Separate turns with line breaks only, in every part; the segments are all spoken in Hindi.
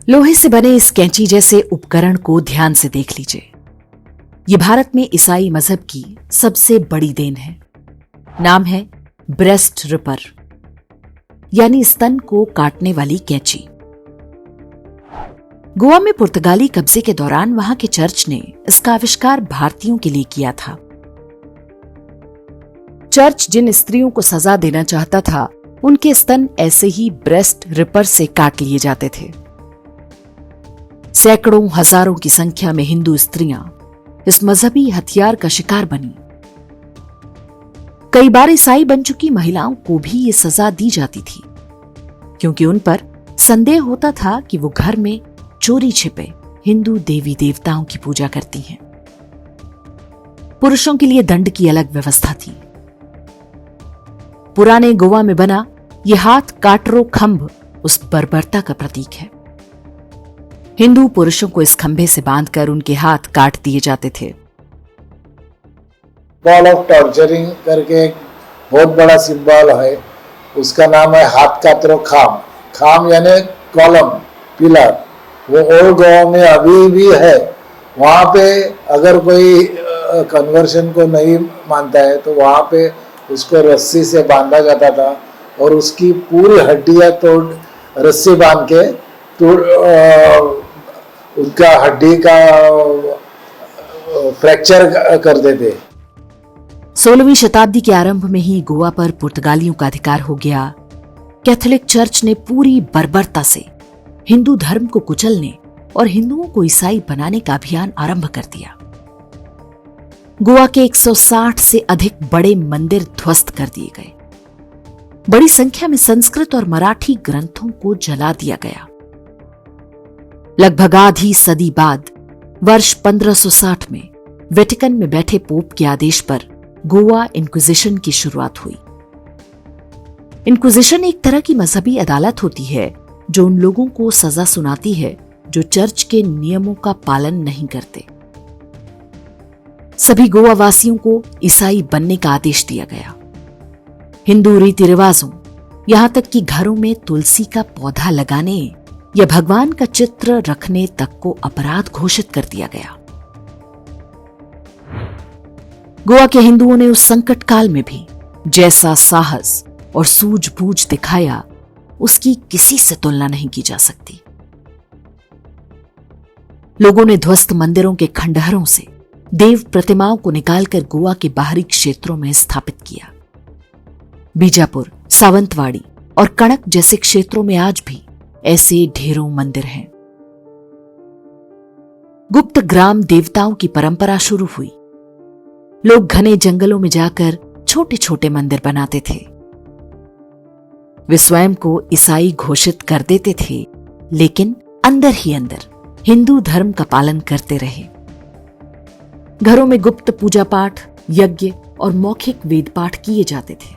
लोहे से बने इस कैंची जैसे उपकरण को ध्यान से देख लीजिए। ये भारत में ईसाई मजहब की सबसे बड़ी देन है। नाम है ब्रेस्ट रिपर, यानी स्तन को काटने वाली कैंची। गोवा में पुर्तगाली कब्जे के दौरान वहां के चर्च ने इसका आविष्कार भारतीयों के लिए किया था। चर्च जिन स्त्रियों को सजा देना चाहता था, उनके स्तन ऐसे ही ब्रेस्ट रिपर से काट लिए जाते थे। सैकड़ों हजारों की संख्या में हिंदू स्त्रियां इस मजहबी हथियार का शिकार बनी। कई बार ईसाई बन चुकी महिलाओं को भी ये सजा दी जाती थी, क्योंकि उन पर संदेह होता था कि वो घर में चोरी छिपे हिंदू देवी देवताओं की पूजा करती हैं। पुरुषों के लिए दंड की अलग व्यवस्था थी। पुराने गोवा में बना यह हाथ काटरो खंभ उस बर्बरता का प्रतीक है। हिंदू पुरुषों को इस खंभे से बांधकर उनके हाथ काट दिए जाते थे।
सिंबल ऑफ टॉर्चरिंग करके एक बहुत बड़ा सिंबल है, उसका नाम है हाथ कातरो खाम। खाम यानी कॉलम, पिलर। वो ओल्ड गोवा में अभी भी है। वहाँ पे अगर कोई कन्वर्शन को नहीं मानता है तो वहाँ पे उसको रस्सी से बांधा जाता था और उसकी पूरी हड्डियाँ तोड़ रस्सी बांध के उनका हड्डी का फ्रैक्चर कर देते।
16वीं शताब्दी के आरंभ में ही गोवा पर पुर्तगालियों का अधिकार हो गया। कैथोलिक चर्च ने पूरी बर्बरता से हिंदू धर्म को कुचलने और हिंदुओं को ईसाई बनाने का अभियान आरंभ कर दिया। गोवा के 160 से अधिक बड़े मंदिर ध्वस्त कर दिए गए। बड़ी संख्या में संस्कृत और मराठी ग्रंथों को जला दिया गया। लगभग आधी सदी बाद वर्ष 1560 में वेटिकन में बैठे पोप के आदेश पर गोवा इंक्विजिशन की शुरुआत हुई। इंक्विजिशन एक तरह की मजहबी अदालत होती है जो उन लोगों को सजा सुनाती है जो चर्च के नियमों का पालन नहीं करते। सभी गोवा वासियों को ईसाई बनने का आदेश दिया गया। हिंदू रीति रिवाजों, यहां तक कि घरों में तुलसी का पौधा लगाने या भगवान का चित्र रखने तक को अपराध घोषित कर दिया गया। गोवा के हिंदुओं ने उस संकट काल में भी जैसा साहस और सूझबूझ दिखाया, उसकी किसी से तुलना नहीं की जा सकती। लोगों ने ध्वस्त मंदिरों के खंडहरों से देव प्रतिमाओं को निकालकर गोवा के बाहरी क्षेत्रों में स्थापित किया। बीजापुर, सावंतवाड़ी और कणक जैसे क्षेत्रों में आज भी ऐसे ढेरों मंदिर हैं। गुप्त ग्राम देवताओं की परंपरा शुरू हुई। लोग घने जंगलों में जाकर छोटे छोटे मंदिर बनाते थे। वे स्वयं को ईसाई घोषित कर देते थे, लेकिन अंदर ही अंदर हिंदू धर्म का पालन करते रहे। घरों में गुप्त पूजा पाठ, यज्ञ और मौखिक वेद पाठ किए जाते थे।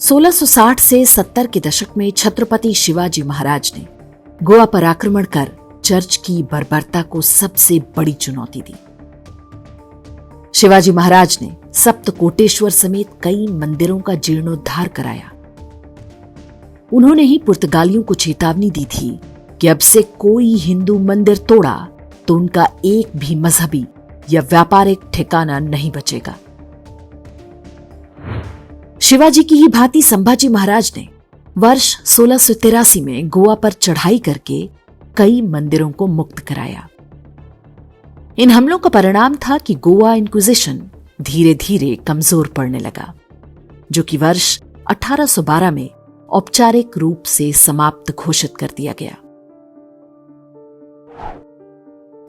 1660 से 70 के दशक में छत्रपति शिवाजी महाराज ने गोवा पर आक्रमण कर चर्च की बर्बरता को सबसे बड़ी चुनौती दी। शिवाजी महाराज ने सप्तकोटेश्वर समेत कई मंदिरों का जीर्णोद्धार कराया। उन्होंने ही पुर्तगालियों को चेतावनी दी थी कि अब से कोई हिंदू मंदिर तोड़ा तो उनका एक भी मजहबी या व्यापारिक ठिकाना नहीं बचेगा। शिवाजी की ही भांति संभाजी महाराज ने वर्ष 1683 में गोवा पर चढ़ाई करके कई मंदिरों को मुक्त कराया। इन हमलों का परिणाम था कि गोवा इंक्विजिशन धीरे धीरे कमजोर पड़ने लगा, जो कि वर्ष 1812 में औपचारिक रूप से समाप्त घोषित कर दिया गया।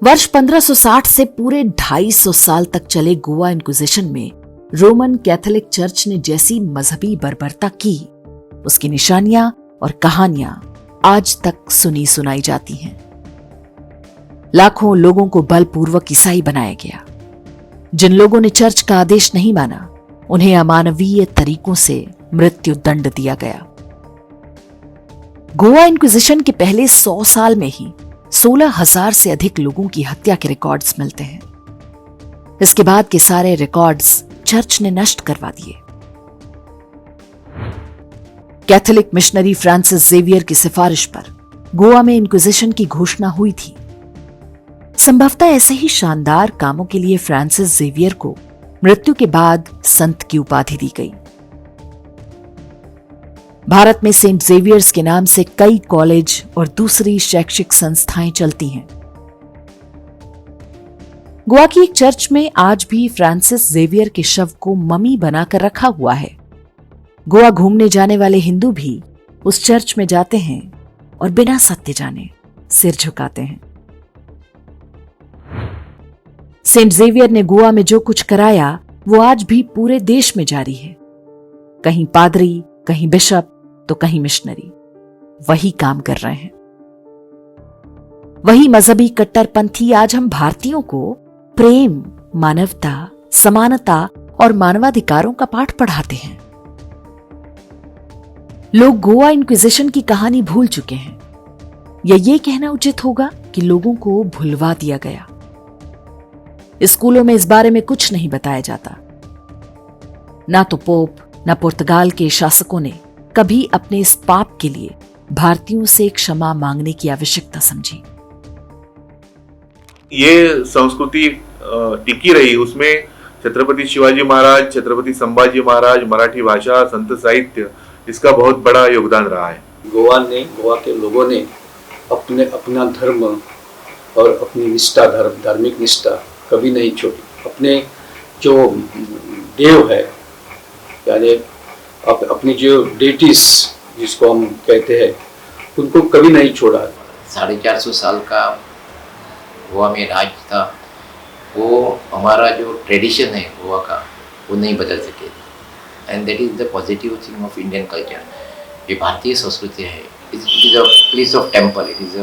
वर्ष 1560 से पूरे 250 साल तक चले गोवा इंक्विजिशन में रोमन कैथोलिक चर्च ने जैसी मजहबी बर्बरता की, उसकी निशानियां और कहानियां आज तक सुनी सुनाई जाती हैं। लाखों लोगों को बलपूर्वक ईसाई बनाया गया। जिन लोगों ने चर्च का आदेश नहीं माना, उन्हें अमानवीय तरीकों से मृत्यु दंड दिया गया। गोवा इंक्विजिशन के पहले 100 साल में ही 16,000 से अधिक लोगों की हत्या के रिकॉर्ड्स मिलते हैं। इसके बाद के सारे रिकॉर्ड्स चर्च ने नष्ट करवा दिए। कैथोलिक मिशनरी फ्रांसिस जेवियर की सिफारिश पर गोवा में इंक्विजिशन की घोषणा हुई थी। संभवतः ऐसे ही शानदार कामों के लिए फ्रांसिस जेवियर को मृत्यु के बाद संत की उपाधि दी गई। भारत में सेंट जेवियर्स के नाम से कई कॉलेज और दूसरी शैक्षिक संस्थाएं चलती हैं। गोवा की एक चर्च में आज भी फ्रांसिस जेवियर के शव को ममी बनाकर रखा हुआ है। गोवा घूमने जाने वाले हिंदू भी उस चर्च में जाते हैं और बिना सत्य जाने सिर झुकाते हैं। सेंट जेवियर ने गोवा में जो कुछ कराया वो आज भी पूरे देश में जारी है। कहीं पादरी, कहीं बिशप, तो कहीं मिशनरी वही काम कर रहे हैं। वही मजहबी कट्टरपंथी आज हम भारतीयों को प्रेम, मानवता, समानता और मानवाधिकारों का पाठ पढ़ाते हैं। लोग गोवा इंक्विजिशन की कहानी भूल चुके हैं, या ये कहना उचित होगा कि लोगों को भुलवा दिया गया। स्कूलों में इस बारे में कुछ नहीं बताया जाता। ना तो पोप, ना पुर्तगाल के शासकों ने कभी अपने इस पाप के लिए भारतीयों से क्षमा मांगने की आवश्यकता समझी।
ये संस्कृति टिकी रही, उसमें छत्रपति शिवाजी महाराज, छत्रपति संभाजी महाराज, मराठी भाषा, संत साहित्य, इसका बहुत बड़ा योगदान रहा है।
गोवा के लोगों ने अपना धर्म और अपनी निष्ठा, धार्मिक निष्ठा कभी नहीं छोड़ी। अपने जो देव है, यानी अपनी जो डेटीज जिसको हम कहते हैं, उनको कभी नहीं छोड़ा।
450 साल का गोवा में राज था, वो हमारा जो ट्रेडिशन है गोवा का वो नहीं बदल सके। And that is the positive thing of Indian culture. ये भारतीय संस्कृति है, it is a place of temple, it is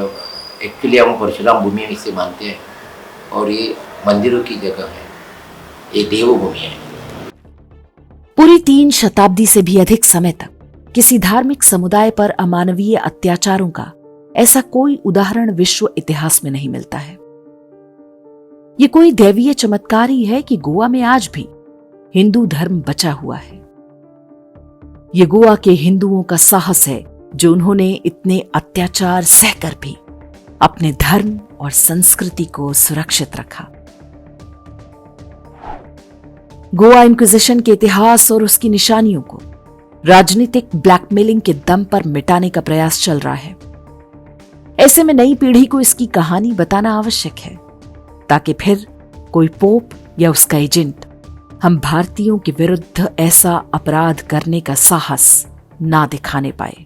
actually हम परशुराम भूमि इसे मानते हैं और ये मंदिरों की जगह है, ये देवभूमि है।
पूरी 3 शताब्दी से भी अधिक समय तक किसी धार्मिक समुदाय पर अमानवीय अत्याचारों का ऐसा कोई उदाहरण विश्व इतिहास में नहीं मिलता है। ये कोई दैवीय चमत्कार ही है कि गोवा में आज भी हिंदू धर्म बचा हुआ है। ये गोवा के हिंदुओं का साहस है जो उन्होंने इतने अत्याचार सहकर भी अपने धर्म और संस्कृति को सुरक्षित रखा। गोवा इंक्विजिशन के इतिहास और उसकी निशानियों को राजनीतिक ब्लैकमेलिंग के दम पर मिटाने का प्रयास चल रहा है। ऐसे में नई पीढ़ी को इसकी कहानी बताना आवश्यक है, ताकि फिर कोई पोप या उसका एजेंट हम भारतीयों के विरुद्ध ऐसा अपराध करने का साहस ना दिखाने पाए।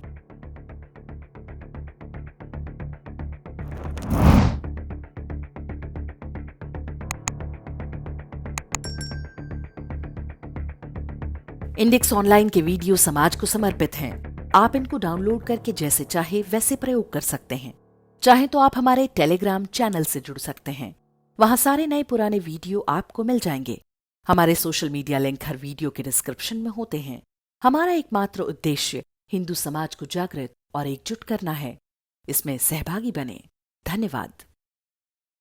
इंडेक्स ऑनलाइन के वीडियो समाज को समर्पित हैं। आप इनको डाउनलोड करके जैसे चाहे वैसे प्रयोग कर सकते हैं। चाहे तो आप हमारे टेलीग्राम चैनल से जुड़ सकते हैं, वहां सारे नए पुराने वीडियो आपको मिल जाएंगे। हमारे सोशल मीडिया लिंक हर वीडियो के डिस्क्रिप्शन में होते हैं। हमारा एकमात्र उद्देश्य हिंदू समाज को जागृत और एकजुट करना है। इसमें सहभागी बने। धन्यवाद।